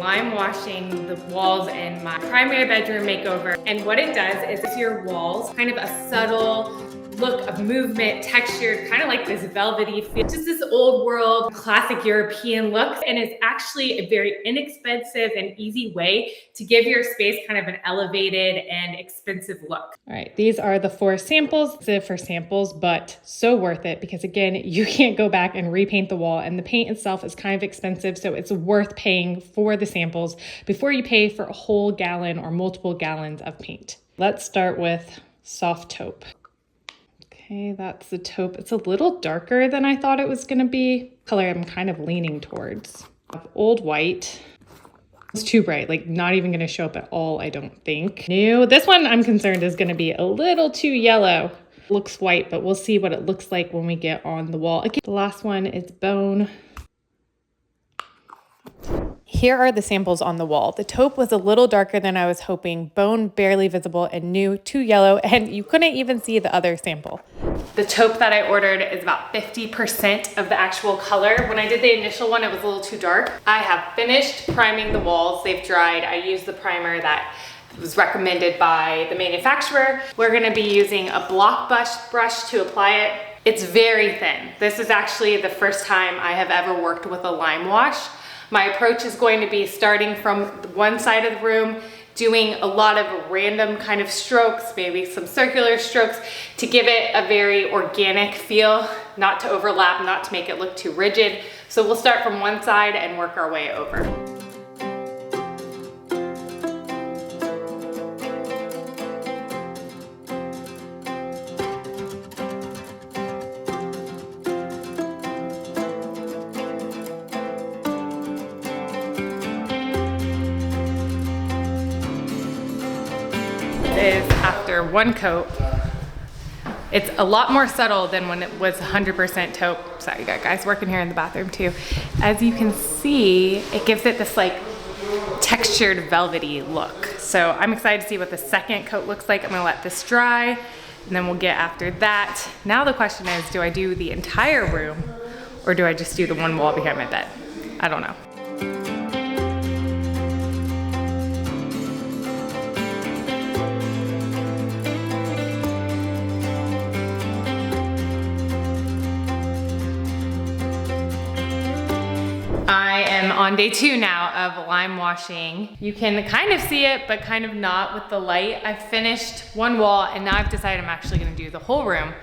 lime washing the walls in my primary bedroom makeover. And what it does is it's your walls, kind of a subtle look of movement, textured, kind of like this velvety feel, just this old world, classic European look. And it's actually a very inexpensive and easy way to give your space kind of an elevated and expensive look. All right, these are the 4 samples. It's for samples, but so worth it because again, you can't go back and repaint the wall, and the paint itself is kind of expensive. So it's worth paying for the samples before you pay for a whole gallon or multiple gallons of paint. Let's start with soft taupe. Okay, that's the taupe. It's a little darker than I thought it was gonna be. Color I'm kind of leaning towards. Old white. It's too bright, like not even gonna show up at all, I don't think. New, this one I'm concerned is gonna be a little too yellow. Looks white, but we'll see what it looks like when we get on the wall. Okay, the last one is bone. Here are the samples on the wall. The taupe was a little darker than I was hoping, bone barely visible, and new, too yellow, and you couldn't even see the other sample. The taupe that I ordered is about 50% of the actual color. When I did the initial one, it was a little too dark. I have finished priming the walls. They've dried. I used the primer that was recommended by the manufacturer. We're gonna be using a block brush to apply it. It's very thin. This is actually the first time I have ever worked with a Limewash. My approach is going to be starting from one side of the room, doing a lot of random kind of strokes, maybe some circular strokes to give it a very organic feel, not to overlap, not to make it look too rigid. So we'll start from one side and work our way over. Is after one coat. It's a lot more subtle than when it was 100% taupe. Sorry, you got guys working here in the bathroom too. As you can see, it gives it this like textured velvety look. So I'm excited to see what the second coat looks like. I'm gonna let this dry and then we'll get after that. Now the question is, do I do the entire room or do I just do the one wall behind my bed? I don't know. I am on day 2 now of lime washing. You can kind of see it, but kind of not with the light. I've finished one wall and now I've decided I'm actually gonna do the whole room.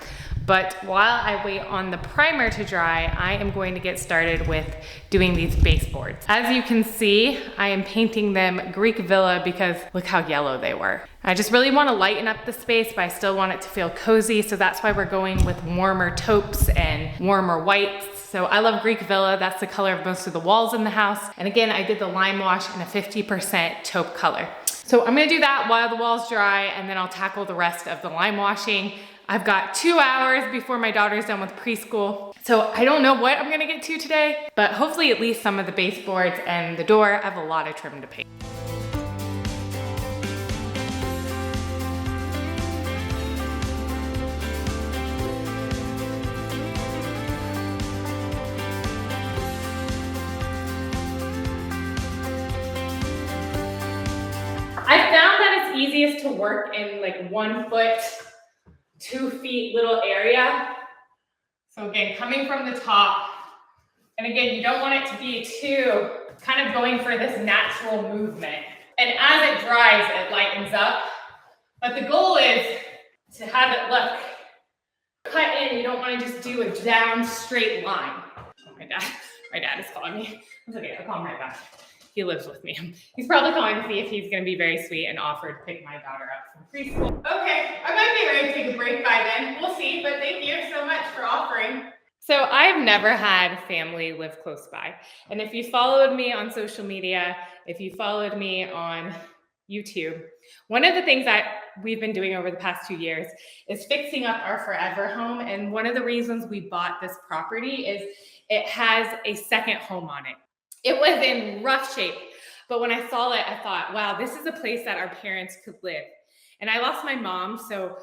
But while I wait on the primer to dry, I am going to get started with doing these baseboards. As you can see, I am painting them Greek Villa because look how yellow they were. I just really want to lighten up the space, but I still want it to feel cozy. So that's why we're going with warmer taupes and warmer whites. So I love Greek Villa. That's the color of most of the walls in the house. And again, I did the Limewash in a 50% taupe color. So I'm gonna do that while the walls dry, and then I'll tackle the rest of the lime washing. I've got 2 hours before my daughter's done with preschool. So I don't know what I'm gonna get to today, but hopefully at least some of the baseboards and the door. I have a lot of trim to paint. I found that it's easiest to work in like 1 foot, 2 feet little area. So again, coming from the top, and again, you don't want it to be too kind of going for this natural movement. And as it dries, it lightens up. But the goal is to have it look cut in. You don't want to just do a down straight line. Oh, my dad is calling me. It's okay, I'll call him right back. He lives with me. He's probably calling to see if he's gonna be very sweet and offer to pick my daughter up from preschool. Okay, I might be ready to take a break by then. We'll see, but thank you so much for offering. So I've never had family live close by. And if you followed me on social media, if you followed me on YouTube, one of the things that we've been doing over the past 2 years is fixing up our forever home. And one of the reasons we bought this property is it has a second home on it. It was in rough shape, but when I saw it, I thought, wow, this is a place that our parents could live. And I lost my mom, so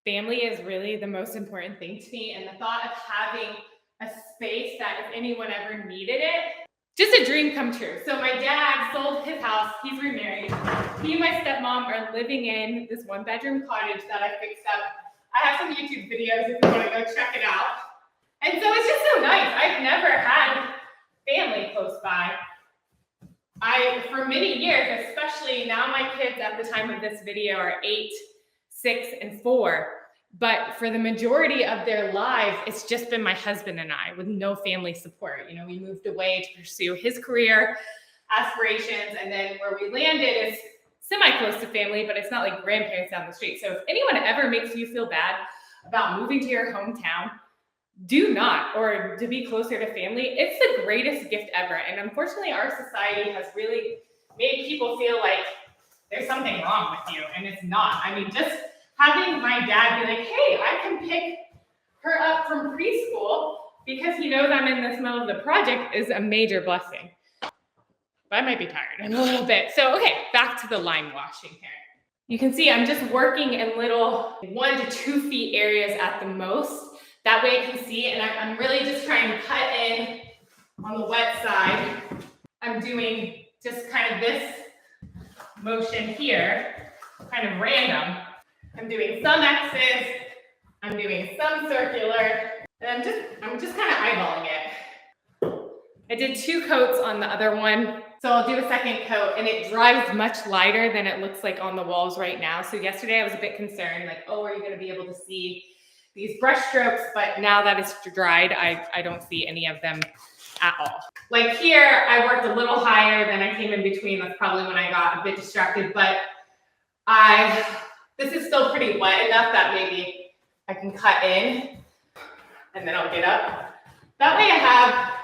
family is really the most important thing to me. And the thought of having a space that if anyone ever needed it, just a dream come true. So my dad sold sold his house. He's remarried. He and my stepmom are living in this 1-bedroom cottage that I fixed up. I have some YouTube videos if you want to go check it out. And so it's just so nice. I've never had family close by. For many years, especially now my kids at the time of this video are 8, 6, and 4. But for the majority of their lives, it's just been my husband and I with no family support. You know, we moved away to pursue his career aspirations, and then where we landed is semi-close to family, but it's not like grandparents down the street. So if anyone ever makes you feel bad about moving to your hometown, do not, or to be closer to family. It's the greatest gift ever. And unfortunately, our society has really made people feel like there's something wrong with you, and it's not. I mean, just having my dad be like, hey, I can pick her up from preschool because he knows I'm in this middle of the project is a major blessing. But I might be tired in a little bit. So, okay, back to the lime washing here. You can see I'm just working in little 1 to 2 feet areas at the most. That way I can see, and I'm really just trying to cut in on the wet side. I'm doing just kind of this motion here, kind of random. I'm doing some X's, I'm doing some circular, and I'm just kind of eyeballing it. I did 2 coats on the other one, so I'll do a second coat, and it dries much lighter than it looks like on the walls right now. So yesterday I was a bit concerned, like, oh, are you gonna be able to see these brush strokes? But now that it's dried, I don't see any of them at all. Like here, I worked a little higher than I came in between. That's probably when I got a bit distracted, but this is still pretty wet enough that maybe I can cut in and then I'll get up. That way I have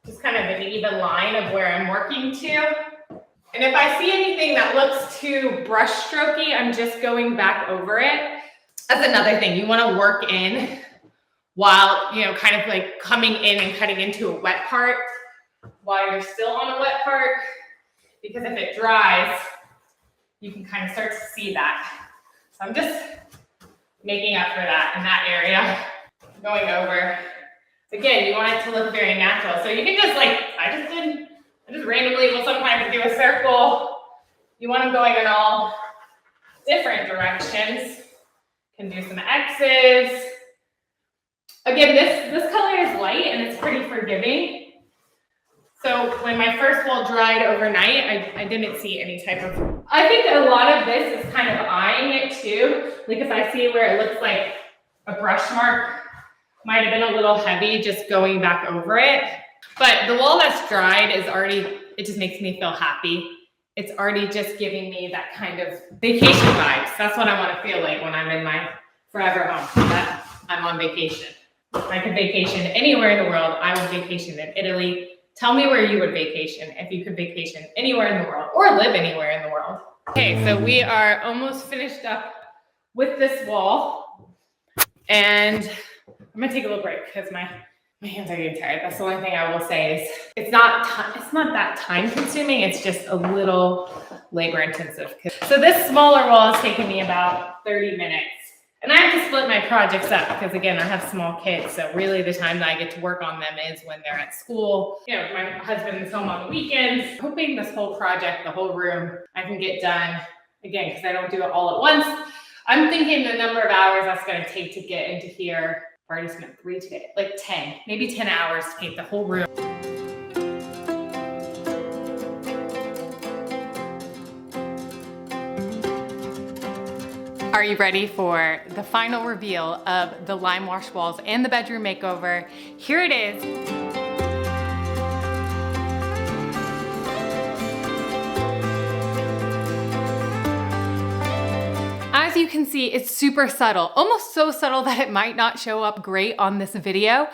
just kind of an even line of where I'm working to. And if I see anything that looks too brush strokey, I'm just going back over it. That's another thing. You want to work in while, you know, kind of like coming in and cutting into a wet part while you're still on a wet part, because if it dries, you can kind of start to see that. So I'm just making up for that in that area, going over. Again, you want it to look very natural. So you can just like, I just randomly will sometimes do a circle. You want them going in all different directions. Can do some X's. Again, this color is light and it's pretty forgiving. So when my first wall dried overnight, I didn't see any type of, I think a lot of this is kind of eyeing it too. Like if I see where it looks like a brush mark might have been a little heavy, just going back over it. But the wall that's dried is already, it just makes me feel happy. It's already just giving me that kind of vacation vibes. That's what I want to feel like when I'm in my forever home, that I'm on vacation. If I could vacation anywhere in the world, I would vacation in Italy. Tell me where you would vacation if you could vacation anywhere in the world or live anywhere in the world. Okay, so we are almost finished up with this wall, and I'm gonna take a little break because my hands are getting tired. That's the only thing I will say is it's not that time consuming. It's just a little labor intensive. So this smaller wall is taking me about 30 minutes. And I have to split my projects up because again, I have small kids. So really the time that I get to work on them is when they're at school. You know, my husband is home on the weekends. I'm hoping this whole project, the whole room, I can get done again, because I don't do it all at once. I'm thinking the number of hours that's going to take to get into here. I've already spent 3 today, like 10, maybe 10 hours to paint the whole room. Are you ready for the final reveal of the Limewash walls and the bedroom makeover? Here it is. As you can see, it's super subtle, almost so subtle that it might not show up great on this video,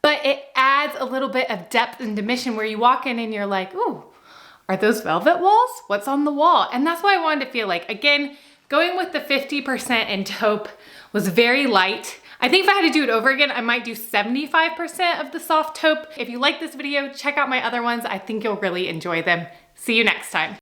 but it adds a little bit of depth and dimension where you walk in and you're like, ooh, are those velvet walls? What's on the wall? And that's what I wanted to feel like. Again, going with the 50% in taupe was very light. I think if I had to do it over again, I might do 75% of the soft taupe. If you like this video, check out my other ones. I think you'll really enjoy them. See you next time.